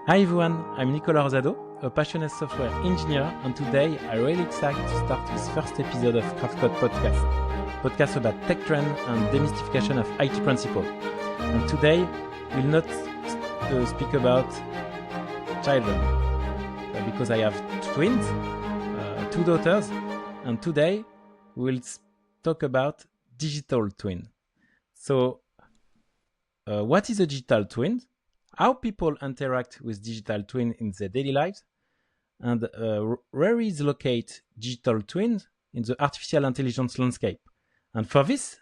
Hi everyone, I'm Nicolas Rosado, a passionate software engineer, and today I'm really excited to start this first episode of Craftcode podcast about tech trend and demystification of IT principles. And today we'll not speak about children, because I have twins, two daughters, and today we'll talk about digital twin. So, what is a digital twin? How people interact with digital twin in their daily lives, and where is located digital twins in the artificial intelligence landscape. And for this,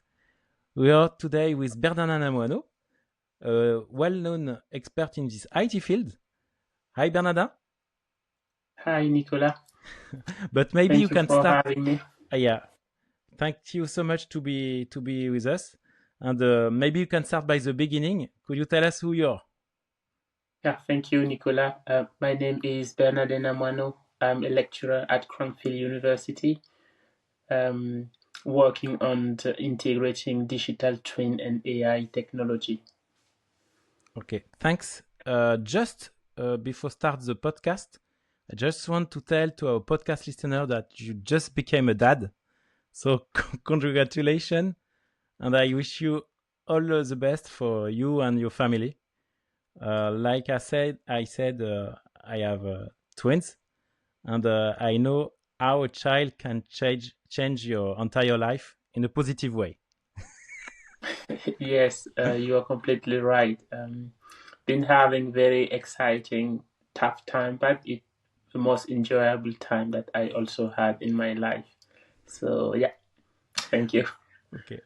we are today with Bernadin Namoano, a well-known expert in this IT field. Hi, Bernadin. Hi, Nicolas. But maybe Thank you you can for start. having me. Yeah, thank you so much to be with us. And maybe you can start by the beginning. Could you tell us who you are? Yeah, thank you, Nicolas. My name is Bernadin Namoano. I'm a lecturer at Craftcode University, working on integrating digital twin and AI technology. Okay, thanks. Just before start the podcast, I just want to tell to our podcast listener that you just became a dad. So congratulations, and I wish you all the best for you and your family. Like I said I have twins, and I know how a child can change your entire life in a positive way. Yes, you are completely right. Been having very exciting, tough time, but it's the most enjoyable time that I also had in my life. So yeah, thank you. Okay.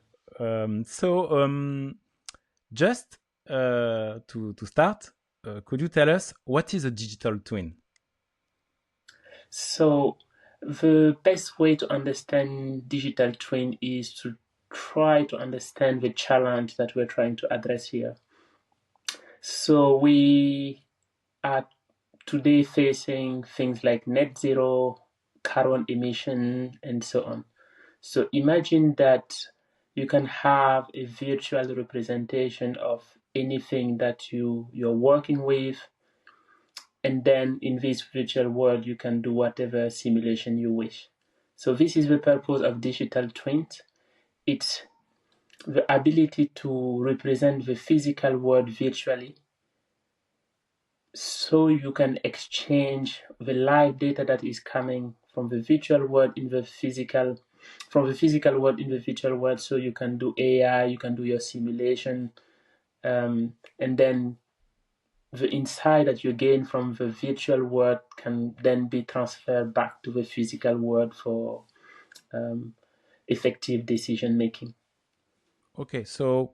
Just to start, could you tell us what is a digital twin? So the best way to understand digital twin is to try to understand the challenge that we're trying to address here. So we are today facing things like net zero, carbon emission, and so on. So imagine that you can have a virtual representation of anything that you're working with, and then in this virtual world you can do whatever simulation you wish. So this is the purpose of digital twins. It's the ability to represent the physical world virtually, so you can exchange the live data that is coming from the virtual world in the physical, from the physical world in the virtual world. So you can do AI, you can do your simulation, and then the insight that you gain from the virtual world can then be transferred back to the physical world for effective decision making. Okay, so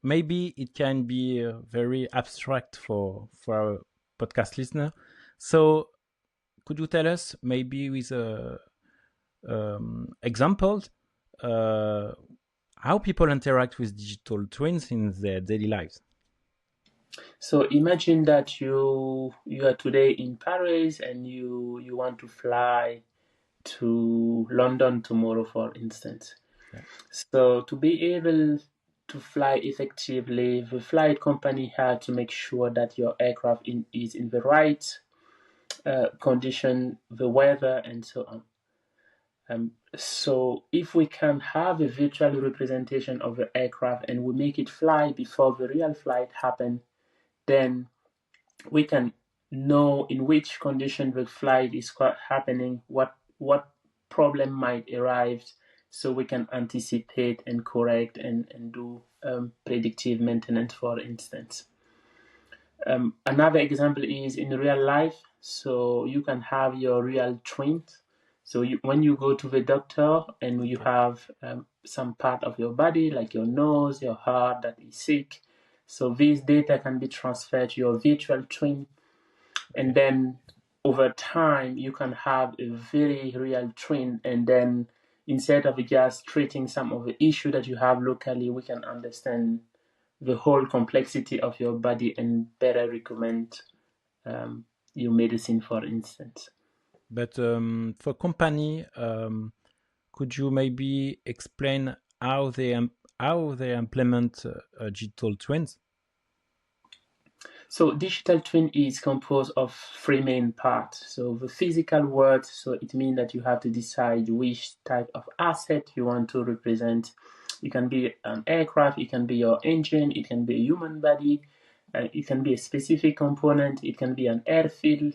maybe it can be very abstract for our podcast listener. So could you tell us maybe with examples uh, how people interact with digital twins in their daily lives? So imagine that you are today in Paris and you want to fly to London tomorrow, for instance. Yeah. So to be able to fly effectively, the flight company had to make sure that your aircraft is in the right condition, the weather, and so on. So if we can have a virtual representation of the aircraft and we make it fly before the real flight happen, then we can know in which condition the flight is happening, what problem might arise, so we can anticipate and correct and do predictive maintenance, for instance. Another example is in real life. So you can have your real twins. So when you go to the doctor and you have some part of your body, like your nose, your heart, that is sick, so this data can be transferred to your virtual twin, and then over time you can have a very real twin, and then instead of just treating some of the issue that you have locally, we can understand the whole complexity of your body and better recommend your medicine, for instance. But for company, could you maybe explain how they implement digital twins? So digital twin is composed of three main parts. So the physical world, so it means that you have to decide which type of asset you want to represent. It can be an aircraft, it can be your engine, it can be a human body, it can be a specific component, it can be an airfield.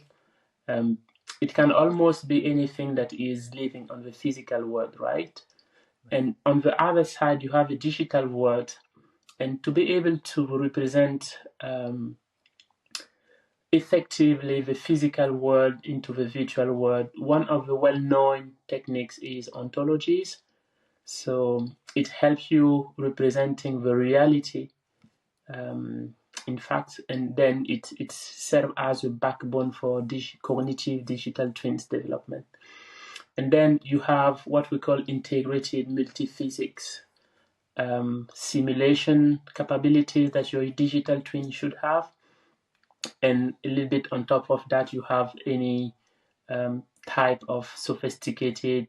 It can almost be anything that is living on the physical world, right? And on the other side, you have a digital world. And to be able to represent effectively the physical world into the virtual world, one of the well-known techniques is ontologies. So it helps you representing the reality, in fact, and then it serves as a backbone for cognitive digital twins development. And then you have what we call integrated multiphysics simulation capabilities that your digital twin should have. And a little bit on top of that, you have any type of sophisticated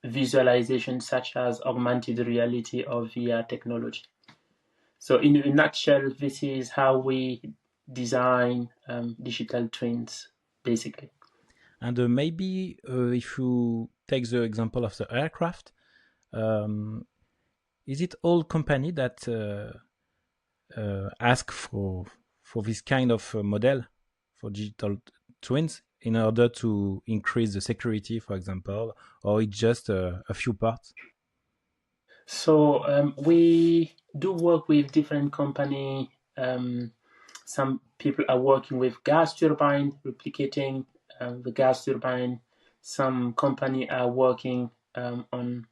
visualization such as augmented reality or VR technology. So in a nutshell, this is how we design digital twins, basically. And maybe if you take the example of the aircraft, is it all company that ask for this kind of model for digital twins in order to increase the security, for example, or it's just a few parts? So we do work with different company. Some people are working with gas turbine, replicating the gas turbine. Some company are working on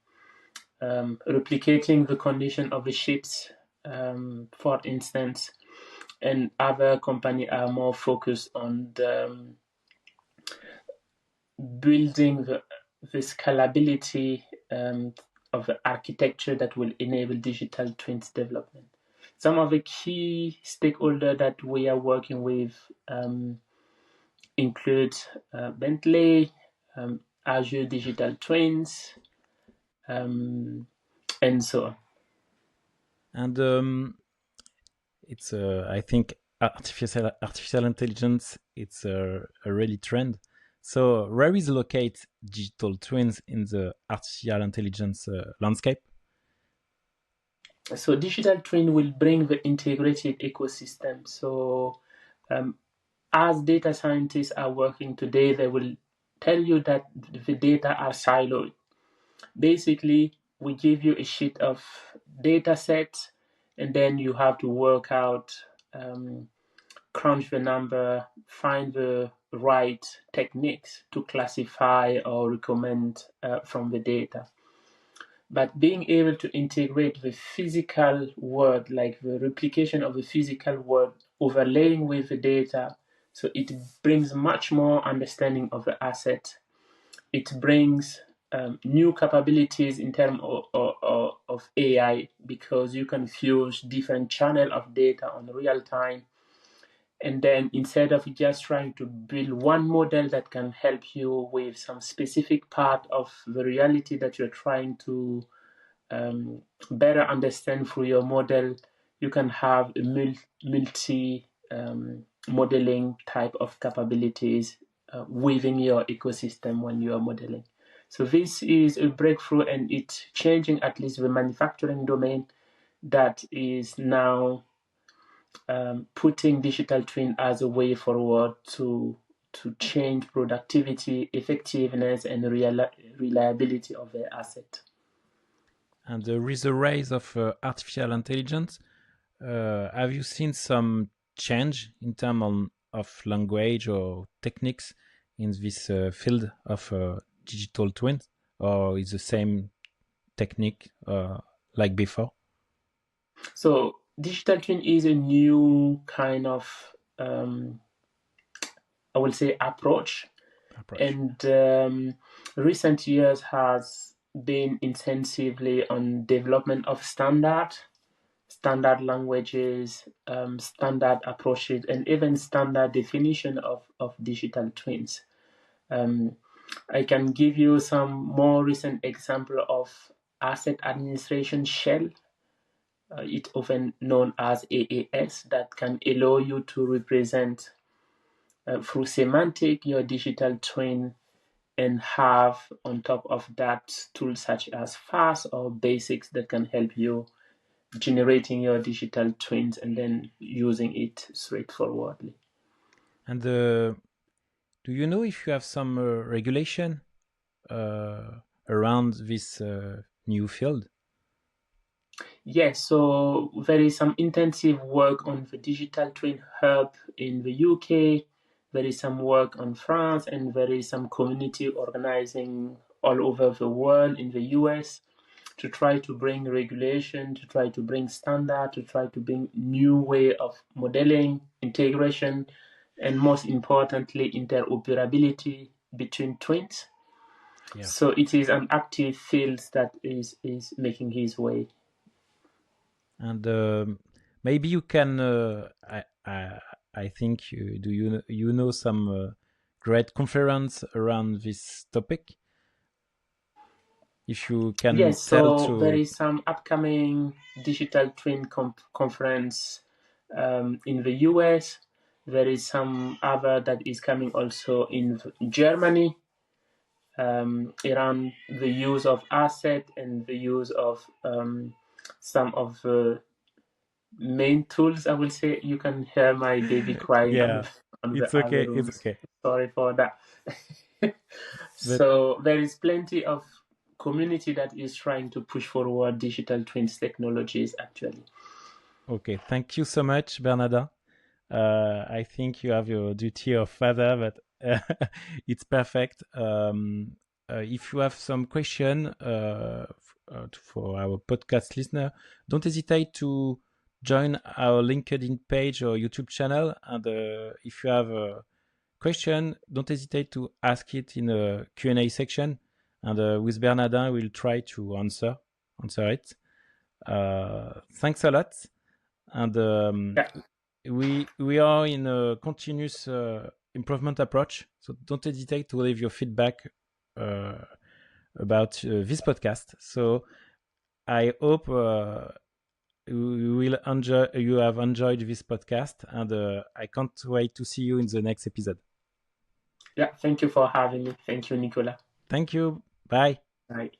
replicating the condition of the ships, for instance, and other company are more focused on building the scalability of the architecture that will enable digital twins development. Some of the key stakeholders that we are working with include Bentley, Azure Digital Twins, and so on. And it's I think artificial intelligence, it's a really trend. So where is locate digital twins in the artificial intelligence landscape? So digital twin will bring the integrated ecosystem. So as data scientists are working today, they will tell you that the data are siloed. Basically, we give you a sheet of data sets, and then you have to work out, crunch the number, find the right techniques to classify or recommend from the data. But being able to integrate the physical world, like the replication of the physical world, overlaying with the data, so it brings much more understanding of the asset. It brings new capabilities in terms of AI, because you can fuse different channel of data on real time. And then instead of just trying to build one model that can help you with some specific part of the reality that you're trying to better understand through your model, you can have a multi modeling type of capabilities within your ecosystem when you are modeling. So this is a breakthrough, and it's changing at least the manufacturing domain, that is now putting digital twin as a way forward to change productivity, effectiveness, and reliability of their asset. And with the rise of artificial intelligence, have you seen some change in terms of language or techniques in this field of digital twins, or is the same technique like before? So digital twin is a new kind of, I will say, approach. And recent years has been intensively on development of standard languages, standard approaches, and even standard definition of digital twins. I can give you some more recent example of asset administration shell. It's often known as AAS, that can allow you to represent through semantic your digital twin, and have on top of that tools such as FAST or basics that can help you generating your digital twins and then using it straightforwardly. And do you know if you have some regulation around this new field? Yes, so there is some intensive work on the digital twin hub in the UK. There is some work on France, and there is some community organizing all over the world in the US to try to bring regulation, to try to bring standard, to try to bring new way of modeling, integration, and most importantly, interoperability between twins. Yeah. So it is an active field that is making his way. And maybe you can. I think you know some great conference around this topic. If you can Yes, tell so there to is some upcoming digital twin conference in the US. There is some other that is coming also in Germany around the use of asset and the use of some of the main tools. I will say, you can hear my baby crying yeah, on the it's other okay, it's rooms. okay. Sorry for that. But So there is plenty of community that is trying to push forward digital twins technologies actually. okay, thank you so much, Bernadin. I think you have your duty of father, but it's perfect. If you have some question for our podcast listener, don't hesitate to join our LinkedIn page or YouTube channel. And if you have a question, don't hesitate to ask it in a Q&A section. And with Bernardin, we'll try to answer it. Thanks a lot. And Yeah. we are in a continuous improvement approach, so don't hesitate to leave your feedback about this podcast. So I hope you have enjoyed this podcast, and I can't wait to see you in the next episode. Yeah, thank you for having me. Thank you, Nicola. Thank you. Bye. Bye.